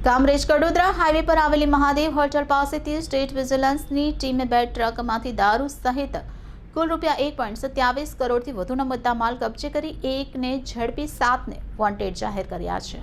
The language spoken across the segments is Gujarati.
કામરેજ કડોદરા હાઈવે પર આવેલી મહાદેવ હોટલ પાસેથી સ્ટેટ વિજિલન્સની ટીમે 2 ટ્રકમાંથી દારૂ સહિત કુલ ₹1.27 કરોડથી વધુનો મુદ્દામાલ કબજે કરી એકને ઝડપી 7ને વોન્ટેડ જાહેર કર્યા છે।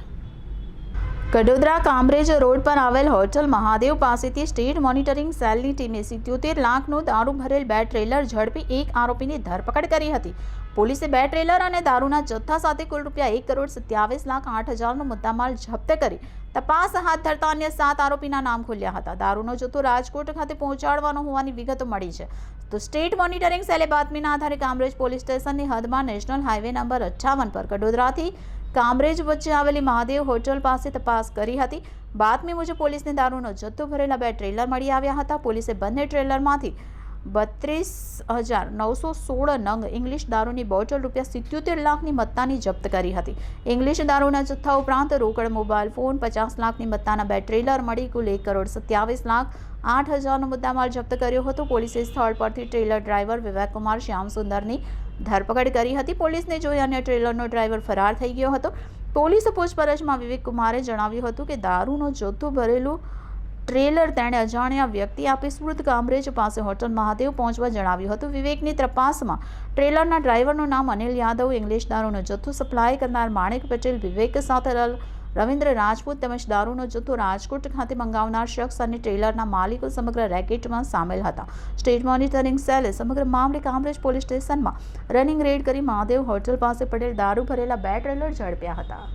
કડોદરા કામરેજ રોડ પર આવેલ હોટલ મહાદેવ પાસેથી સ્ટેટ મોનિટરિંગ સેલની ટીમે 77 લાખનું દારૂ ભરેલ 2 ટ્રેલર ઝડપી એક આરોપીની ધરપકડ કરી હતી। પોલીસે 2 ટ્રેલર અને દારૂના જથ્થા સાથે કુલ ₹1,27,08,000નો મુદ્દામાલ જપ્ત કરી તપાસ હાથ ધરતા અન્ય 7 આરોપીના નામ ખુલ્યા હતા। દારૂનો જથ્થો રાજકોટ ખાતે પહોંચાડવાનો હોવાની વિગતો મળી છે। તો સ્ટેટ મોનિટરિંગ સેલે બાતમીના આધારે કામરેજ પોલીસ સ્ટેશનની હદમાં નેશનલ હાઈવે નંબર 58 પર કડોદરાથી કામરેજ વચ્ચે આવેલી મહાદેવ હોટલ પાસે તપાસ કરી હતી। બાતમી મુજબ પોલીસને દારૂનો જથ્થો ભરેલા 2 ટ્રેલર મળી આવ્યા હતા। પોલીસે બંને ટ્રેલરમાંથી 32,916 નંગ ઇંગ્લિશ દારૂની બોટલ ₹77 લાખની મત્તાની જપ્ત કરી હતી। ઇંગ્લિશ દારૂના જથ્થા ઉપરાંત રોકડ મોબાઈલ ફોન 50 લાખની મત્તાના 2 ટ્રેલર મળી કુલ ₹1,27,08,000નો મુદ્દામાલ જપ્ત કર્યો હતો। પોલીસે સ્થળ પરથી ટ્રેલર ડ્રાઈવર વિવેકકુમાર શ્યામસુંદરની ધરપકડ કરી હતી। પોલીસને જોઈ અન્ય ટ્રેલરનો ડ્રાઈવર ફરાર થઈ ગયો હતો। પોલીસ પૂછપરછમાં વિવેકકુમારે જણાવ્યું હતું કે દારૂનો જથ્થો ભરેલું ટ્રેલર તેણે અજાણ્યા વ્યક્તિ આપી સુરત કામરેજ પાસે હોટલ મહાદેવ પહોંચવા જણાવ્યું હતું। વિવેકની તપાસમાં ટ્રેલરના ડ્રાઈવરનું નામ અનિલ યાદવ, ઇંગ્લિશ દારૂનો જથ્થો સપ્લાય કરનાર માણેક પટેલ, વિવેક સાથે રવિન્દ્ર રાજપૂત તેમજ દારૂનો જથ્થો રાજકોટ ખાતે મંગાવનાર શખ્સ અને ટ્રેલરના માલિકો સમગ્ર રેકેટમાં સામેલ હતા। સ્ટેટ મોનિટરિંગ સેલે સમગ્ર મામલે કામરેજ પોલીસ સ્ટેશનમાં રનિંગ રેડ કરી મહાદેવ હોટલ પાસે પડેલ દારૂ ભરેલા 2 ટ્રેલર ઝડપ્યા હતા।